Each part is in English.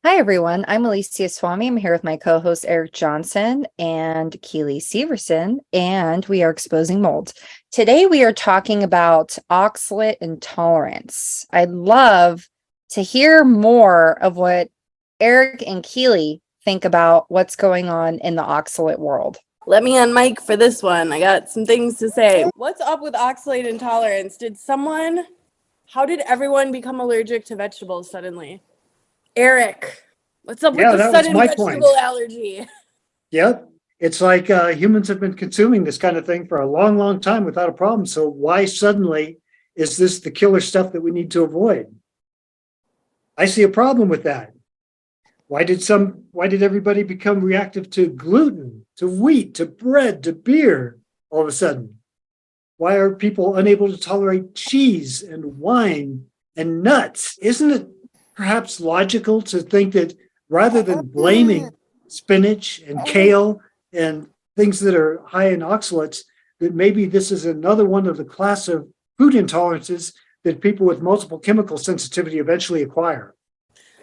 Hi, everyone. I'm Alicia Swami. I'm here with my co-host Eric Johnson and Keely Severson, and we are exposing mold. Today, we are talking about oxalate intolerance. I'd love to hear more of what Eric and Keely think about what's going on in the oxalate world. Let me on mic for this one. I got some things to say. What's up with oxalate intolerance? How did everyone become allergic to vegetables suddenly? Eric, what's up with Yeah, the that was sudden my point. vegetable allergy? Yep. It's like humans have been consuming this kind of thing for a long, long time without a problem. So why suddenly is this the killer stuff that we need to avoid? I see a problem with that. Why did everybody become reactive to gluten, to wheat, to bread, to beer all of a sudden? Why are people unable to tolerate cheese and wine and nuts? Isn't it perhaps logical to think that rather than blaming spinach and kale and things that are high in oxalates, that maybe this is another one of the class of food intolerances that people with multiple chemical sensitivity eventually acquire?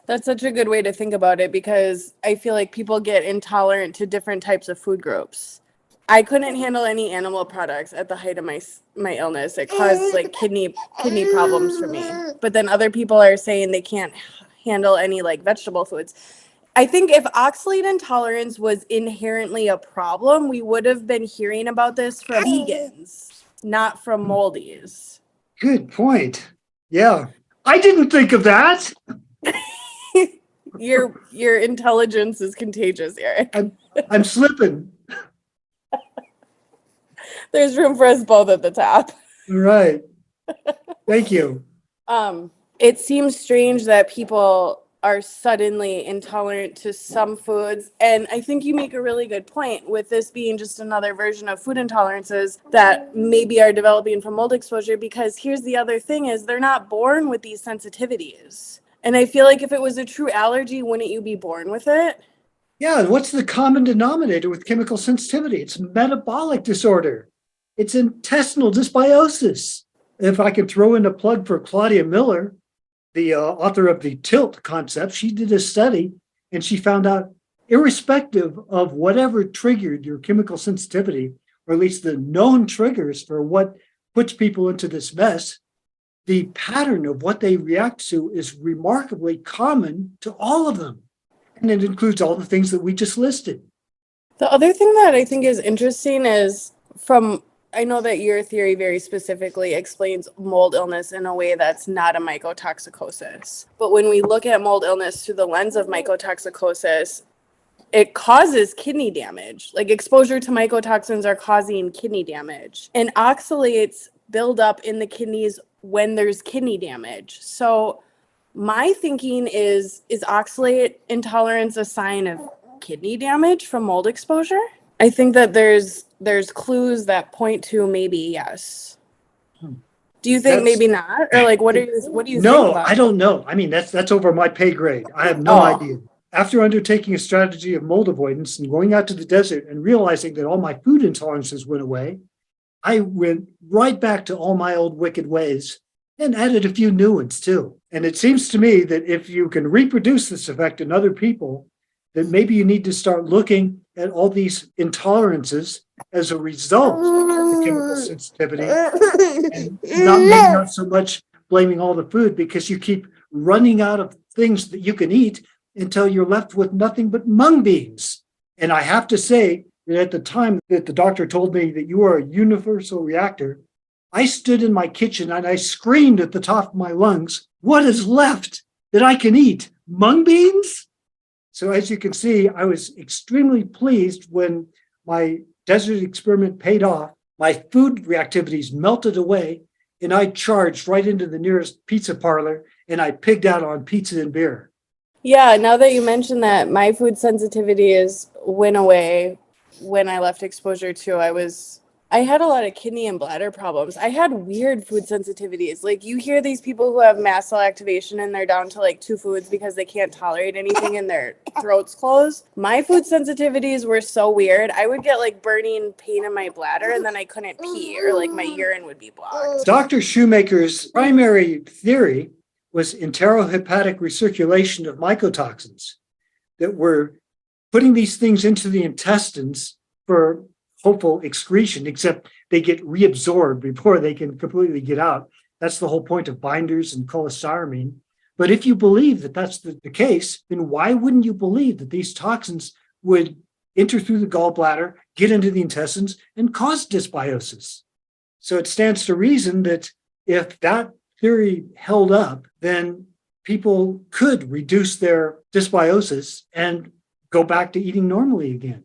That's such a good way to think about it because I feel like people get intolerant to different types of food groups. I couldn't handle any animal products at the height of my illness. It caused like kidney problems for me. But then other people are saying they can't handle any like vegetable foods. I think if oxalate intolerance was inherently a problem, we would have been hearing about this from vegans, not from moldies. Good point. Yeah. I didn't think of that. Your intelligence is contagious, Eric. I'm slipping. There's room for us both at the top. All right. Thank you. It seems strange that people are suddenly intolerant to some foods. And I think you make a really good point with this being just another version of food intolerances that maybe are developing from mold exposure, because here's the other thing is they're not born with these sensitivities. And I feel like if it was a true allergy, wouldn't you be born with it? Yeah, what's the common denominator with chemical sensitivity? It's metabolic disorder. It's intestinal dysbiosis. If I can throw in a plug for Claudia Miller, the author of the tilt concept, she did a study and she found out, irrespective of whatever triggered your chemical sensitivity, or at least the known triggers for what puts people into this mess, the pattern of what they react to is remarkably common to all of them. And it includes all the things that we just listed. The other thing that I think is interesting is I know that your theory very specifically explains mold illness in a way that's not a mycotoxicosis. But when we look at mold illness through the lens of mycotoxicosis, it causes kidney damage. Like exposure to mycotoxins are causing kidney damage. And oxalates build up in the kidneys when there's kidney damage. So my thinking is oxalate intolerance a sign of kidney damage from mold exposure? I think that there's clues that point to maybe yes. Do you think maybe not? Or like what do you think No, about I don't know. I mean, that's over my pay grade. I have no idea. After undertaking a strategy of mold avoidance and going out to the desert and realizing that all my food intolerances went away, I went right back to all my old wicked ways and added a few new ones too. And it seems to me that if you can reproduce this effect in other people, then maybe you need to start looking at all these intolerances as a result of the chemical sensitivity, and not so much blaming all the food, because you keep running out of things that you can eat until you're left with nothing but mung beans. And I have to say that at the time that the doctor told me that you are a universal reactor, I stood in my kitchen and I screamed at the top of my lungs, what is left that I can eat? Mung beans? So as you can see, I was extremely pleased when my desert experiment paid off. My food reactivities melted away, and I charged right into the nearest pizza parlor, and I pigged out on pizza and beer. Yeah, now that you mention that, my food sensitivity went away when I left exposure too. I had a lot of kidney and bladder problems. I had weird food sensitivities. Like you hear these people who have mast cell activation and they're down to like 2 foods because they can't tolerate anything and their throats close. My food sensitivities were so weird. I would get like burning pain in my bladder and then I couldn't pee, or like my urine would be blocked. Dr. Shoemaker's primary theory was enterohepatic recirculation of mycotoxins that were putting these things into the intestines for hopeful excretion, except they get reabsorbed before they can completely get out. That's the whole point of binders and cholestyramine. But if you believe that that's the case, then why wouldn't you believe that these toxins would enter through the gallbladder, get into the intestines, and cause dysbiosis? So it stands to reason that if that theory held up, then people could reduce their dysbiosis and go back to eating normally again,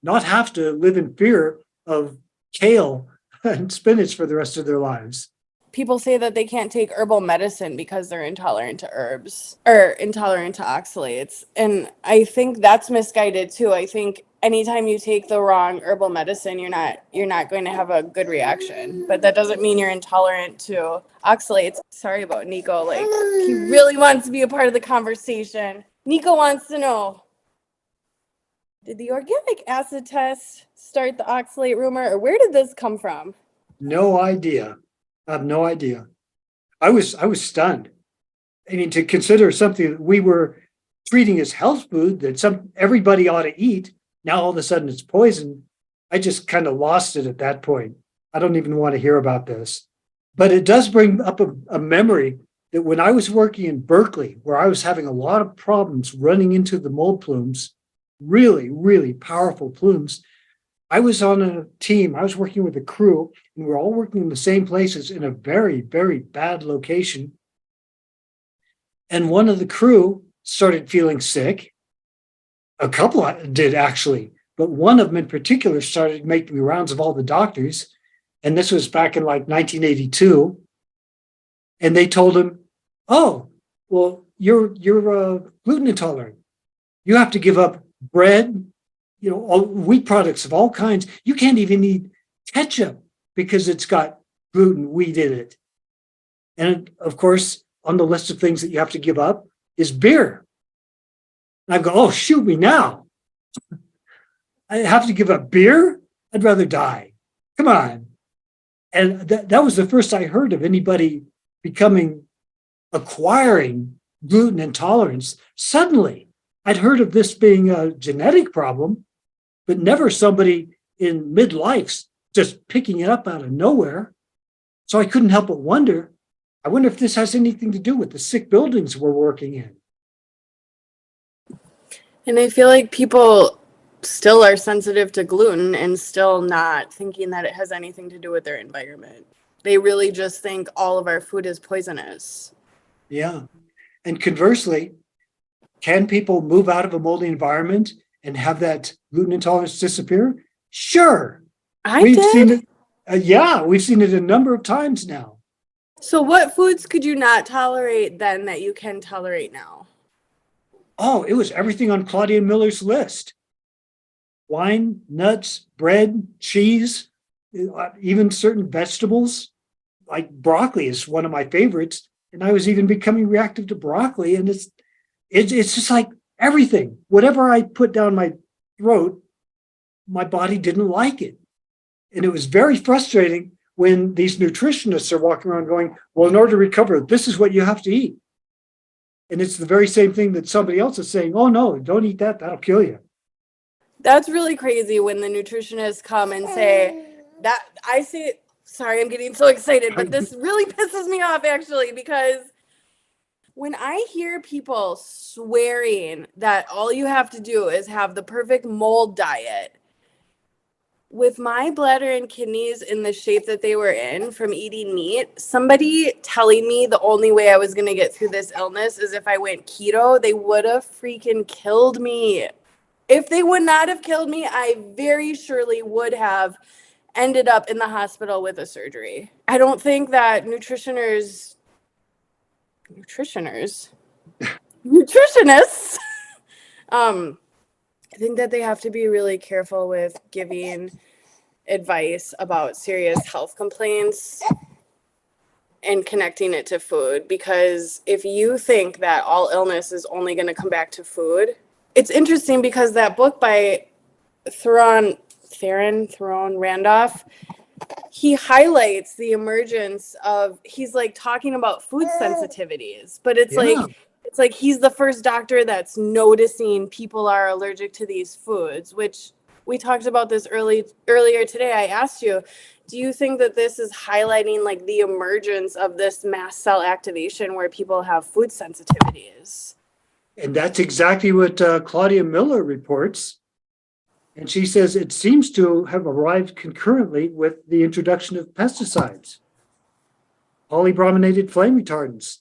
not have to live in fear of kale and spinach for the rest of their lives. People say that they can't take herbal medicine because they're intolerant to herbs or intolerant to oxalates. And I think that's misguided too. I think anytime you take the wrong herbal medicine, you're not going to have a good reaction. But that doesn't mean you're intolerant to oxalates. Sorry about Nico. Like, he really wants to be a part of the conversation. Nico wants to know, did the organic acid test start the oxalate rumor, or where did this come from? No idea. I have no idea. I was stunned. I mean, to consider something that we were treating as health food that everybody ought to eat, now all of a sudden it's poison. I just kind of lost it at that point. I don't even want to hear about this. But it does bring up a memory that when I was working in Berkeley, where I was having a lot of problems running into the mold plumes, really, really powerful plumes, I was on a team. I was working with a crew, and we were all working in the same places in a very, very bad location. And one of the crew started feeling sick. A couple did actually, but one of them in particular started making the rounds of all the doctors. And this was back in like 1982. And they told him, "Oh, well, you're gluten intolerant. You have to give up bread, all wheat products of all kinds. You can't even eat ketchup because it's got gluten, wheat in it." And of course, on the list of things that you have to give up is beer. And I go, "Oh, shoot me now. I have to give up beer? I'd rather die. Come on." And that was the first I heard of anybody acquiring gluten intolerance. Suddenly, I'd heard of this being a genetic problem, but never somebody in midlife just picking it up out of nowhere. So I couldn't help but wonder, I wonder if this has anything to do with the sick buildings we're working in. And I feel like people still are sensitive to gluten and still not thinking that it has anything to do with their environment. They really just think all of our food is poisonous. Yeah. And conversely, can people move out of a moldy environment and have that gluten intolerance disappear? Sure. We've seen it. We've seen it a number of times now. So what foods could you not tolerate then that you can tolerate now? Oh, it was everything on Claudia Miller's list. Wine, nuts, bread, cheese, even certain vegetables. Like broccoli is one of my favorites. And I was even becoming reactive to broccoli. And it's just like everything. Whatever I put down my throat, my body didn't like it. And it was very frustrating when these nutritionists are walking around going, "Well, in order to recover, this is what you have to eat." And it's the very same thing that somebody else is saying, "Oh, no, don't eat that. That'll kill you." That's really crazy when the nutritionists come and say that. I say, sorry, I'm getting so excited, but this really pisses me off actually, because when I hear people swearing that all you have to do is have the perfect mold diet, with my bladder and kidneys in the shape that they were in from eating meat, somebody telling me the only way I was going to get through this illness is if I went keto, they would have freaking killed me. If they would not have killed me, I very surely would have ended up in the hospital with a surgery. I don't think that nutritionists I think that they have to be really careful with giving advice about serious health complaints and connecting it to food, because if you think that all illness is only going to come back to food, it's interesting because that book by Theron Randolph, he highlights the emergence of, he's like talking about food sensitivities, but it's Yeah. like he's the first doctor that's noticing people are allergic to these foods, which we talked about this earlier today. I asked you, do you think that this is highlighting like the emergence of this mast cell activation where people have food sensitivities? And that's exactly what Claudia Miller reports. And she says it seems to have arrived concurrently with the introduction of pesticides, polybrominated flame retardants,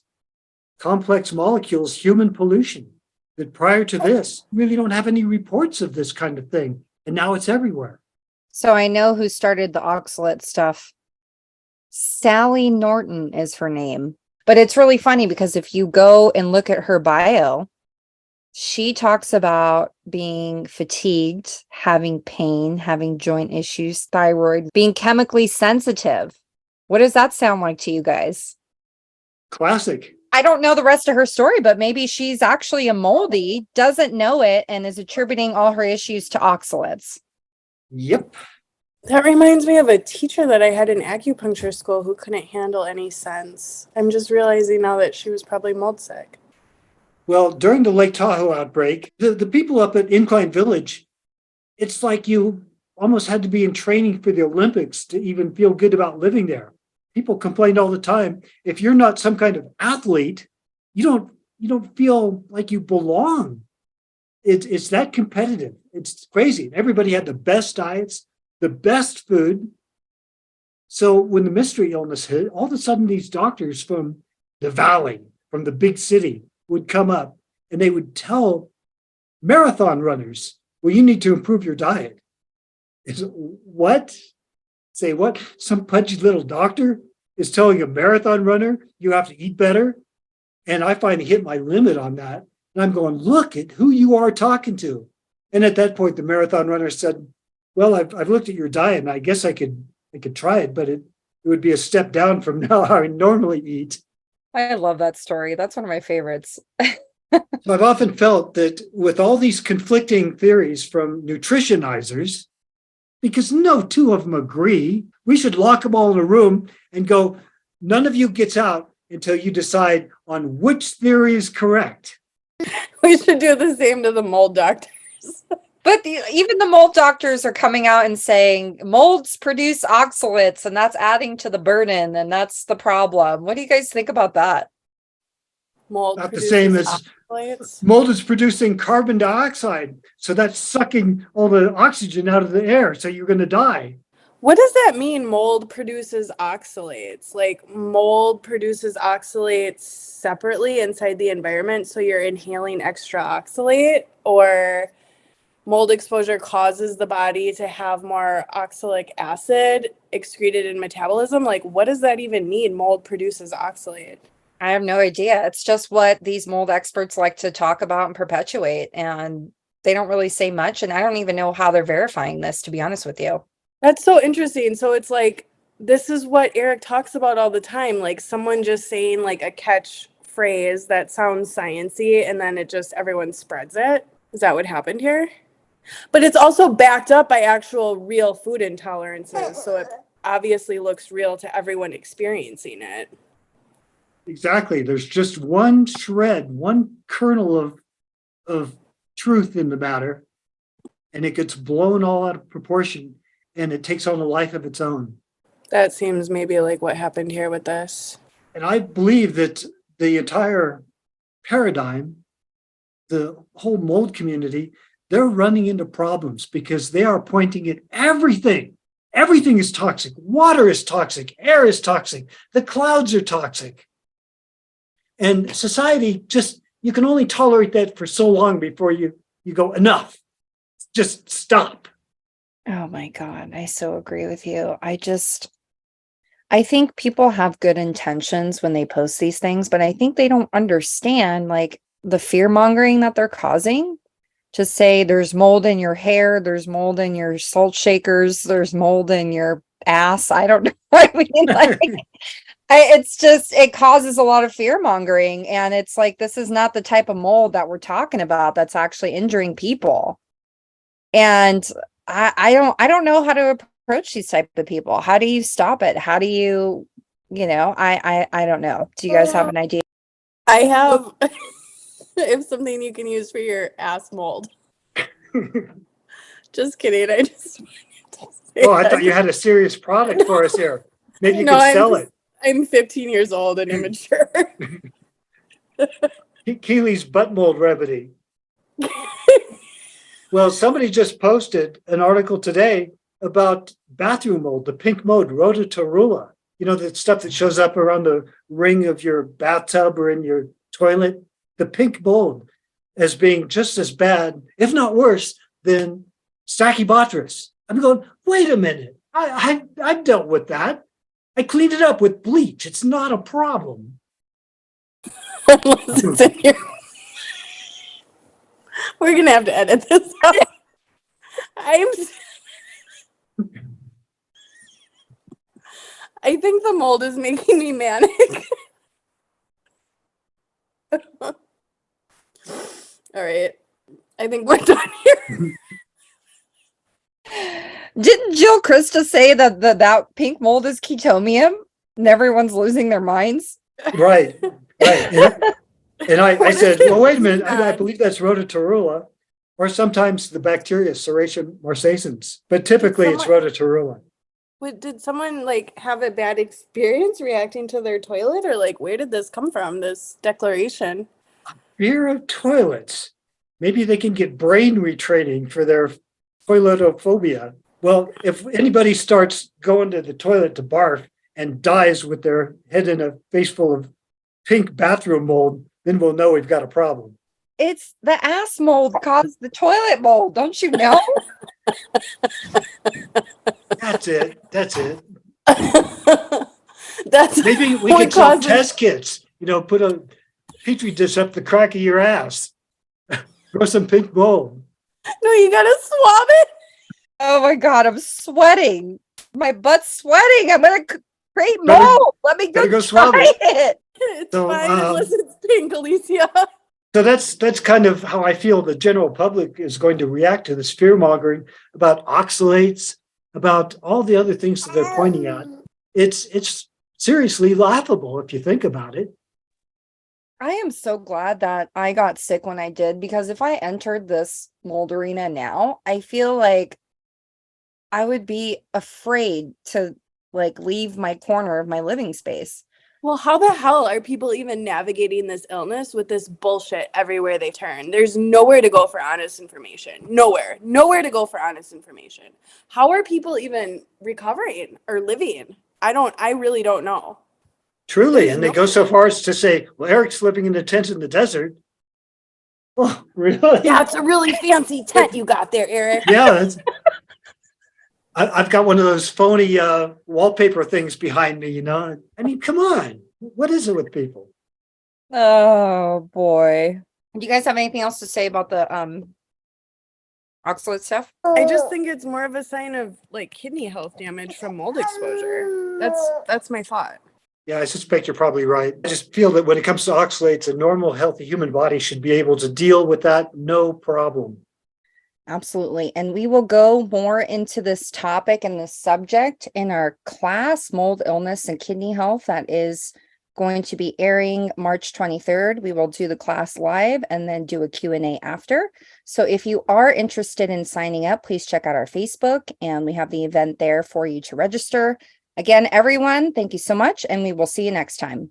complex molecules, human pollution. That prior to this, really don't have any reports of this kind of thing. And now it's everywhere. So I know who started the oxalate stuff. Sally Norton is her name. But it's really funny because if you go and look at her bio, she talks about being fatigued, having pain, having joint issues, thyroid, being chemically sensitive. What does that sound like to you guys? Classic. I don't know the rest of her story, but maybe she's actually a moldy, doesn't know it, and is attributing all her issues to oxalates. Yep. That reminds me of a teacher that I had in acupuncture school who couldn't handle any scents. I'm just realizing now that she was probably mold sick. Well, during the Lake Tahoe outbreak, the people up at Incline Village, it's like you almost had to be in training for the Olympics to even feel good about living there. People complained all the time. If you're not some kind of athlete, you don't feel like you belong. It's that competitive. It's crazy. Everybody had the best diets, the best food. So when the mystery illness hit, all of a sudden these doctors from the valley, from the big city, would come up and they would tell marathon runners, well, you need to improve your diet. Is what? Say what? Some pudgy little doctor is telling a marathon runner you have to eat better? And I finally hit my limit on that. And I'm going, look at who you are talking to. And at that point, the marathon runner said, well, I've looked at your diet and I guess I could try it, but it would be a step down from how I normally eat. I love that story. That's one of my favorites. So I've often felt that with all these conflicting theories from nutritionizers, because no two of them agree, we should lock them all in a room and go, none of you gets out until you decide on which theory is correct. We should do the same to the mold doctors. But even the mold doctors are coming out and saying molds produce oxalates and that's adding to the burden and that's the problem. What do you guys think about that? Mold Not the same as oxalates. mold is producing carbon dioxide. So that's sucking all the oxygen out of the air. So you're going to die. What does that mean, mold produces oxalates? Like mold produces oxalates separately inside the environment, so you're inhaling extra oxalate, or mold exposure causes the body to have more oxalic acid excreted in metabolism? Like, what does that even mean, mold produces oxalate? I have no idea. It's just what these mold experts like to talk about and perpetuate, and they don't really say much, and I don't even know how they're verifying this, to be honest with you. That's so interesting. So it's like, this is what Eric talks about all the time, like someone just saying like a catchphrase that sounds sciencey and then it just, everyone spreads it. Is that what happened here? But it's also backed up by actual real food intolerances. So it obviously looks real to everyone experiencing it. Exactly. There's just one shred, one kernel of truth in the matter, and it gets blown all out of proportion, and it takes on a life of its own. That seems maybe like what happened here with this. And I believe that the entire paradigm, the whole mold community, they're running into problems because they are pointing at everything. Everything is toxic. Water is toxic. Air is toxic. The clouds are toxic. And society just, you can only tolerate that for so long before you go, enough. Just stop. Oh my God, I so agree with you. I think people have good intentions when they post these things, but I think they don't understand like the fear mongering that they're causing. To say there's mold in your hair, there's mold in your salt shakers, there's mold in your ass. I don't know. I mean, like, it's just, it causes a lot of fear mongering. And it's like, this is not the type of mold that we're talking about that's actually injuring people. And I don't know how to approach these type of people? How do you stop it? How do you, I don't know. Do you guys have an idea? I have if something you can use for your ass mold. Just kidding. I just Oh, I thought you had a serious product for us here. Maybe you No, could sell it. I'm 15 years old and immature. Keely's butt mold remedy. Well, somebody just posted an article today about bathroom mold, the pink mold, rotatorula. You know, the stuff that shows up around the ring of your bathtub or in your toilet. The pink mold as being just as bad, if not worse, than Stachybotrys. I'm going, wait a minute. I've dealt with that. I cleaned it up with bleach. It's not a problem. Unless it's in here. We're gonna have to edit this out. I think the mold is making me manic. All right. I think we're done here. Didn't Jill Krista say that that pink mold is ketomium and everyone's losing their minds? Right. And I said, well, wait a minute. I believe that's rotatorula, or sometimes the bacteria, Serratia marcescens, but typically it's rotatorula. Did someone have a bad experience reacting to their toilet, or where did this come from? This declaration. Fear of toilets. Maybe they can get brain retraining for their toiletophobia. Well, if anybody starts going to the toilet to barf and dies with their head in a face full of pink bathroom mold, then we'll know we've got a problem. It's the ass mold caused the toilet mold, don't you know? That's it. That's Maybe we could sell test kits. Put a petri dish up the crack of your ass. Grow some pink mold. No, you gotta swab it. Oh my God, I'm sweating. My butt's sweating. I'm gonna create mold. Let me go swab it. It's fine unless it's pink, Alicia. So that's kind of how I feel the general public is going to react to this fear mongering about oxalates, about all the other things that they're pointing at. It's seriously laughable if you think about it. I am so glad that I got sick when I did, because if I entered this mold arena now, I feel like I would be afraid to leave my corner of my living space. Well, how the hell are people even navigating this illness with this bullshit everywhere they turn? There's nowhere to go for honest information. Nowhere to go for honest information. How are people even recovering or living? I really don't know. Truly. And they go so far as to say, well, Eric's living in a tent in the desert. Oh, really? Yeah, it's a really fancy tent you got there, Eric. Yeah. I've got one of those phony wallpaper things behind me, I mean, come on. What is it with people? Oh boy. Do you guys have anything else to say about the oxalate stuff? I just think it's more of a sign of kidney health damage from mold exposure. That's my thought. Yeah, I suspect you're probably right. I just feel that when it comes to oxalates, a normal, healthy human body should be able to deal with that, no problem. Absolutely. And we will go more into this topic and this subject in our class, Mold Illness and Kidney Health, that is going to be airing March 23rd. We will do the class live and then do a Q&A after. So if you are interested in signing up, please check out our Facebook, and we have the event there for you to register. Again, everyone, thank you so much, and we will see you next time.